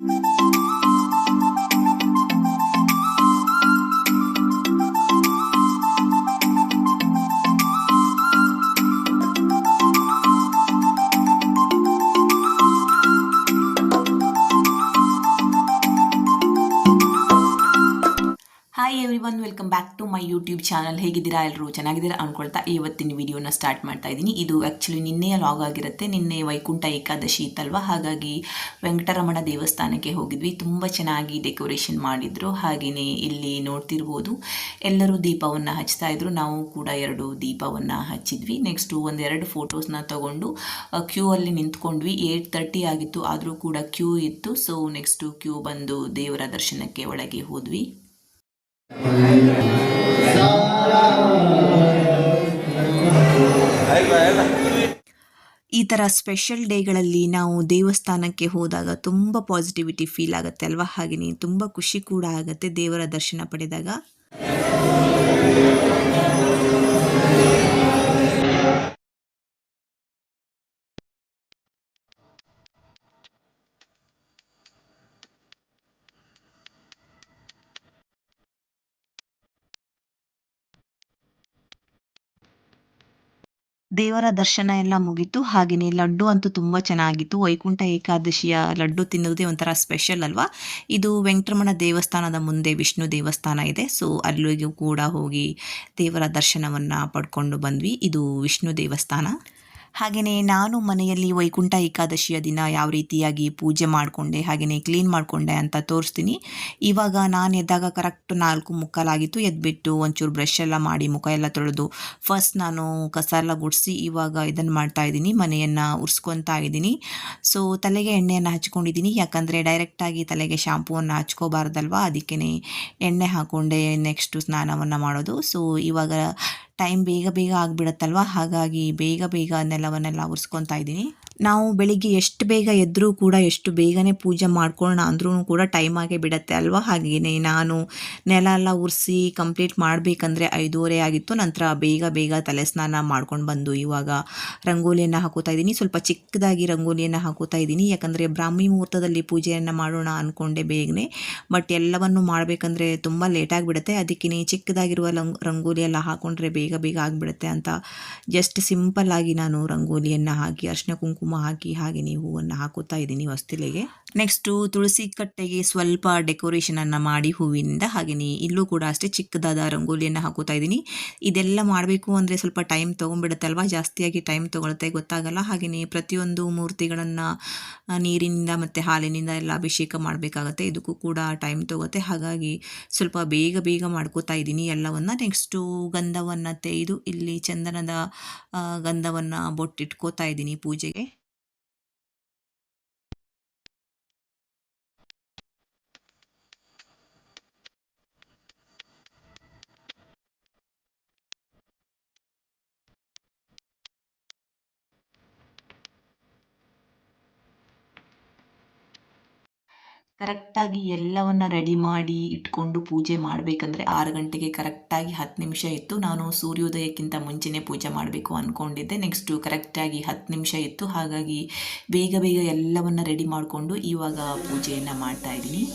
Hi everyone, welcome back to my YouTube channel. ಹೇಗಿದ್ದೀರಾ? ಎಲ್ಲರೂ ಚೆನ್ನಾಗಿದ್ದೀರಾ ಅನ್ಕೊಳ್ತಾ ಇವತ್ತಿನ ವಿಡಿಯೋನ ಸ್ಟಾರ್ಟ್ ಮಾಡ್ತಾ ಇದ್ದೀನಿ. ಇದು ಆ್ಯಕ್ಚುಲಿ ನಿನ್ನೆಯ ಲಾಗ್ ಆಗಿರುತ್ತೆ. ನಿನ್ನೆ ವೈಕುಂಠ ಏಕಾದಶಿ ಇತ್ತಲ್ವ, ಹಾಗಾಗಿ ವೆಂಕಟರಮಣ ದೇವಸ್ಥಾನಕ್ಕೆ ಹೋಗಿದ್ವಿ. ತುಂಬ ಚೆನ್ನಾಗಿ ಡೆಕೋರೇಷನ್ ಮಾಡಿದ್ರು. ಹಾಗೆಯೇ ಇಲ್ಲಿ ನೋಡ್ತಿರ್ಬೋದು ಎಲ್ಲರೂ ದೀಪವನ್ನು ಹಚ್ತಾ ಇದ್ರು. ನಾವು ಕೂಡ 2 ದೀಪವನ್ನು ಹಚ್ಚಿದ್ವಿ. ನೆಕ್ಸ್ಟು ಒಂದೆರಡು ಫೋಟೋಸ್ನ ತಗೊಂಡು ಕ್ಯೂ ಅಲ್ಲಿ ನಿಂತ್ಕೊಂಡ್ವಿ. 8:30 ಆಗಿತ್ತು, ಆದರೂ ಕೂಡ ಕ್ಯೂ ಇತ್ತು. ಸೊ ನೆಕ್ಸ್ಟು ಕ್ಯೂ ಬಂದು ದೇವರ ದರ್ಶನಕ್ಕೆ ಒಳಗೆ ಹೋದ್ವಿ. ಈ ಥರ ಸ್ಪೆಷಲ್ ಡೇಗಳಲ್ಲಿ ನಾವು ದೇವಸ್ಥಾನಕ್ಕೆ ಹೋದಾಗ ತುಂಬ ಪಾಸಿಟಿವಿಟಿ ಫೀಲ್ ಆಗುತ್ತೆ ಅಲ್ವಾ? ಹಾಗೆಯೇ ತುಂಬ ಖುಷಿ ಕೂಡ ಆಗುತ್ತೆ ದೇವರ ದರ್ಶನ ಪಡೆದಾಗ. ದೇವರ ದರ್ಶನ ಎಲ್ಲ ಮುಗೀತು. ಹಾಗೆಯೇ ಲಡ್ಡು ಅಂತೂ ತುಂಬ ಚೆನ್ನಾಗಿತ್ತು. ವೈಕುಂಠ ಏಕಾದಶಿಯ ಲಡ್ಡು ತಿನ್ನೋದೇ ಒಂಥರ ಸ್ಪೆಷಲ್ ಅಲ್ವಾ? ಇದು ವೆಂಕಟರಮಣ ದೇವಸ್ಥಾನದ ಮುಂದೆ ವಿಷ್ಣು ದೇವಸ್ಥಾನ ಇದೆ. ಸೊ ಅಲ್ಲಿಗೂ ಕೂಡ ಹೋಗಿ ದೇವರ ದರ್ಶನವನ್ನು ಪಡ್ಕೊಂಡು ಬಂದ್ವಿ. ಇದು ವಿಷ್ಣು ದೇವಸ್ಥಾನ. ಹಾಗೆಯೇ ನಾನು ಮನೆಯಲ್ಲಿ ವೈಕುಂಠ ಏಕಾದಶಿಯ ದಿನ ಯಾವ ರೀತಿಯಾಗಿ ಪೂಜೆ ಮಾಡಿಕೊಂಡೆ, ಹಾಗೆಯೇ ಕ್ಲೀನ್ ಮಾಡಿಕೊಂಡೆ ಅಂತ ತೋರಿಸ್ತೀನಿ. ಇವಾಗ ನಾನು ಎದ್ದಾಗ ಕರೆಕ್ಟ್ 4:45 ಎದ್ಬಿಟ್ಟು ಒಂಚೂರು ಬ್ರಷ್ ಎಲ್ಲ ಮಾಡಿ ಮುಖ ಎಲ್ಲ ತೊಳೆದು ಫಸ್ಟ್ ನಾನು ಕಸ ಎಲ್ಲ ಗುಡಿಸಿ ಇವಾಗ ಇದನ್ನು ಮಾಡ್ತಾ ಇದ್ದೀನಿ, ಮನೆಯನ್ನು ಉರ್ಸ್ಕೊತಾ ಇದ್ದೀನಿ. ಸೊ ತಲೆಗೆ ಎಣ್ಣೆಯನ್ನು ಹಚ್ಕೊಂಡಿದ್ದೀನಿ. ಯಾಕಂದರೆ ಡೈರೆಕ್ಟಾಗಿ ತಲೆಗೆ ಶಾಂಪೂವನ್ನು ಹಚ್ಕೋಬಾರ್ದಲ್ವ, ಅದಕ್ಕೇ ಎಣ್ಣೆ ಹಾಕ್ಕೊಂಡೆ ನೆಕ್ಸ್ಟು ಸ್ನಾನವನ್ನು ಮಾಡೋದು. ಸೊ ಇವಾಗ ಟೈಮ್ ಬೇಗ ಬೇಗ ಆಗಿಬಿಡುತ್ತಲ್ವ, ಹಾಗಾಗಿ ಬೇಗ ಬೇಗ ನೆಲವನ್ನೆಲ್ಲ ಒರೆಸ್ಕೊತಾ ಇದ್ದೀನಿ. ನಾವು ಬೆಳಿಗ್ಗೆ ಎಷ್ಟು ಬೇಗ ಎದ್ದರೂ ಕೂಡ, ಎಷ್ಟು ಬೇಗನೆ ಪೂಜೆ ಮಾಡ್ಕೊಳ್ಳೋಣ ಅಂದ್ರೂ ಕೂಡ ಟೈಮ್ ಆಗೇ ಬಿಡುತ್ತೆ ಅಲ್ವಾ? ಹಾಗೆಯೇ ನಾನು ನೆಲ ಎಲ್ಲ ಒರೆಸಿ ಕಂಪ್ಲೀಟ್ ಮಾಡಬೇಕಂದ್ರೆ 5:30 ಆಗಿತ್ತು. ನಂತರ ಬೇಗ ಬೇಗ ತಲೆ ಸ್ನಾನ ಮಾಡ್ಕೊಂಡು ಬಂದು ಇವಾಗ ರಂಗೋಲಿಯನ್ನು ಹಾಕೋತಾ ಇದ್ದೀನಿ. ಸ್ವಲ್ಪ ಚಿಕ್ಕದಾಗಿ ರಂಗೋಲಿಯನ್ನು ಹಾಕೋತಾ ಇದ್ದೀನಿ. ಯಾಕಂದರೆ ಬ್ರಾಹ್ಮಿ ಮುಹೂರ್ತದಲ್ಲಿ ಪೂಜೆಯನ್ನು ಮಾಡೋಣ ಅಂದ್ಕೊಂಡೆ ಬೇಗನೆ, ಬಟ್ ಎಲ್ಲವನ್ನು ಮಾಡಬೇಕಂದ್ರೆ ತುಂಬ ಲೇಟಾಗಿಬಿಡುತ್ತೆ. ಅದಕ್ಕೇ ಚಿಕ್ಕದಾಗಿರುವ ರಂಗೋಲಿ ಎಲ್ಲ ಹಾಕ್ಕೊಂಡ್ರೆ ಬೇಗ ಬೇಗ ಆಗಿಬಿಡುತ್ತೆ ಅಂತ ಜಸ್ಟ್ ಸಿಂಪಲ್ಲಾಗಿ ನಾನು ರಂಗೋಲಿಯನ್ನು ಹಾಕಿ ಅರಿಶಿನ ಕುಂಕುಮ ಹಾಕಿ ಹಾಗೆಯೇ ಹೂವನ್ನು ಹಾಕುತ್ತಾ ಇದ್ದೀನಿ ಹೊಸ್ತಿಲಿಗೆ. ನೆಕ್ಸ್ಟು ತುಳಸಿ ಕಟ್ಟೆಗೆ ಸ್ವಲ್ಪ ಡೆಕೋರೇಷನನ್ನು ಮಾಡಿ ಹೂವಿನಿಂದ, ಹಾಗೆಯೇ ಇಲ್ಲೂ ಕೂಡ ಅಷ್ಟೇ ಚಿಕ್ಕದಾದ ರಂಗೋಲಿಯನ್ನು ಹಾಕುತ್ತಾ ಇದ್ದೀನಿ. ಇದೆಲ್ಲ ಮಾಡಬೇಕು ಅಂದರೆ ಸ್ವಲ್ಪ ಟೈಮ್ ತೊಗೊಂಡ್ಬಿಡುತ್ತೆ ಅಲ್ವಾ? ಜಾಸ್ತಿಯಾಗಿ ಟೈಮ್ ತೊಗೊಳುತ್ತೆ, ಗೊತ್ತಾಗಲ್ಲ. ಹಾಗೆಯೇ ಪ್ರತಿಯೊಂದು ಮೂರ್ತಿಗಳನ್ನು ನೀರಿನಿಂದ ಮತ್ತು ಹಾಲಿನಿಂದ ಎಲ್ಲ ಅಭಿಷೇಕ ಮಾಡಬೇಕಾಗತ್ತೆ. ಇದಕ್ಕೂ ಕೂಡ ಟೈಮ್ ತೊಗುತ್ತೆ. ಹಾಗಾಗಿ ಸ್ವಲ್ಪ ಬೇಗ ಬೇಗ ಮಾಡ್ಕೋತಾ ಇದ್ದೀನಿ ಎಲ್ಲವನ್ನು. ನೆಕ್ಸ್ಟು ಗಂಧವನ್ನು ತೆಗೆದು ಇಲ್ಲಿ ಚಂದನದ ಗಂಧವನ್ನು ಬೊಟ್ಟಿಟ್ಕೋತಾ ಇದ್ದೀನಿ ಪೂಜೆಗೆ. ಕರೆಕ್ಟಾಗಿ ಎಲ್ಲವನ್ನು ರೆಡಿ ಮಾಡಿ ಇಟ್ಕೊಂಡು ಪೂಜೆ ಮಾಡಬೇಕಂದ್ರೆ 6 ಗಂಟೆಗೆ ಕರೆಕ್ಟಾಗಿ 10 ನಿಮಿಷ ಇತ್ತು. ನಾನು ಸೂರ್ಯೋದಯಕ್ಕಿಂತ ಮುಂಚೆನೇ ಪೂಜೆ ಮಾಡಬೇಕು ಅಂದ್ಕೊಂಡಿದ್ದೆ. ನೆಕ್ಸ್ಟು ಕರೆಕ್ಟಾಗಿ 10 ನಿಮಿಷ ಇತ್ತು. ಹಾಗಾಗಿ ಬೇಗ ಬೇಗ ಎಲ್ಲವನ್ನು ರೆಡಿ ಮಾಡಿಕೊಂಡು ಇವಾಗ ಪೂಜೆಯನ್ನು ಮಾಡ್ತಾ ಇದ್ದೀನಿ.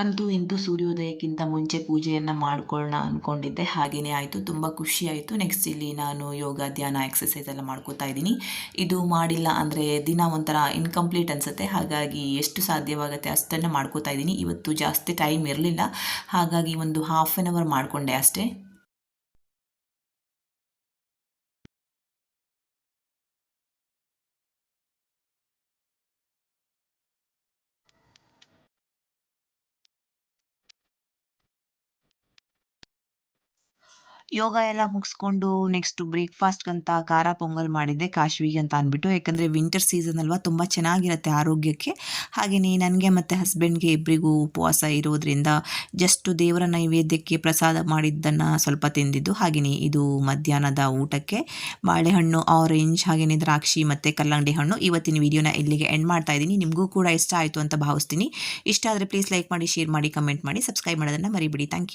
ಅಂತೂ ಇಂತೂ ಸೂರ್ಯೋದಯಕ್ಕಿಂತ ಮುಂಚೆ ಪೂಜೆಯನ್ನು ಮಾಡ್ಕೊಳ್ಳೋಣ ಅಂದ್ಕೊಂಡಿದ್ದೆ. ಹಾಗೆಯೇ ಆಯಿತು, ತುಂಬ ಖುಷಿ ಆಯಿತು. ನೆಕ್ಸ್ಟ್ ಇಲ್ಲಿ ನಾನು ಯೋಗ, ಧ್ಯಾನ, ಎಕ್ಸಸೈಸ್ ಎಲ್ಲ ಮಾಡ್ಕೋತಾ ಇದ್ದೀನಿ. ಇದು ಮಾಡಿಲ್ಲ ಅಂದರೆ ದಿನ ಒಂಥರ ಇನ್ಕಂಪ್ಲೀಟ್ ಅನಿಸುತ್ತೆ. ಹಾಗಾಗಿ ಎಷ್ಟು ಸಾಧ್ಯವಾಗುತ್ತೆ ಅಷ್ಟನ್ನು ಮಾಡ್ಕೋತಾ ಇದ್ದೀನಿ. ಇವತ್ತು ಜಾಸ್ತಿ ಟೈಮ್ ಇರಲಿಲ್ಲ, ಹಾಗಾಗಿ ಒಂದು 1/2 ಅವರ್ ಮಾಡಿಕೊಂಡೆ ಅಷ್ಟೇ. ಯೋಗ ಎಲ್ಲ ಮುಗಿಸ್ಕೊಂಡು ನೆಕ್ಸ್ಟ್ ಬ್ರೇಕ್‌ಫಾಸ್ಟ್‌ಗಂತ ಖಾರ ಪೊಂಗಲ್ ಮಾಡಿದ್ದೆ ಕಾಶ್ವಿಗೆ ಅಂತ ಅಂದ್ಬಿಟ್ಟು. ಯಾಕಂದರೆ ವಿಂಟರ್ ಸೀಸನ್ ಅಲ್ವಾ ತುಂಬ ಚೆನ್ನಾಗಿರುತ್ತೆ ಆರೋಗ್ಯಕ್ಕೆ. ಹಾಗೆಯೇ ನನಗೆ ಮತ್ತು ಹಸ್ಬೆಂಡ್‌ಗೆ ಇಬ್ಬರಿಗೂ ಉಪವಾಸ ಇರೋದ್ರಿಂದ ಜಸ್ಟ್ ದೇವರ ನೈವೇದ್ಯಕ್ಕೆ ಪ್ರಸಾದ ಮಾಡಿದ್ದನ್ನು ಸ್ವಲ್ಪ ತಿಂದಿದ್ದು. ಹಾಗೆಯೇ ಇದು ಮಧ್ಯಾಹ್ನದ ಊಟಕ್ಕೆ ಬಾಳೆಹಣ್ಣು, ಆರೆಂಜ್, ಹಾಗೆಯೇ ದ್ರಾಕ್ಷಿ ಮತ್ತು ಕಲ್ಲಂಗಡಿ ಹಣ್ಣು. ಇವತ್ತಿನ ವಿಡಿಯೋನ ಇಲ್ಲಿಗೆ ಎಂಡ್ ಮಾಡ್ತಾ ಇದ್ದೀನಿ. ನಿಮಗೂ ಕೂಡ ಇಷ್ಟ ಆಯಿತು ಅಂತ ಭಾವಿಸ್ತೀನಿ. ಇಷ್ಟ ಆದರೆ ಪ್ಲೀಸ್ ಲೈಕ್ ಮಾಡಿ, ಶೇರ್ ಮಾಡಿ, ಕಮೆಂಟ್ ಮಾಡಿ, ಸಬ್ಸ್ಕ್ರೈಬ್ ಮಾಡೋದನ್ನು ಮರಿಬೇಡಿ. Thank you.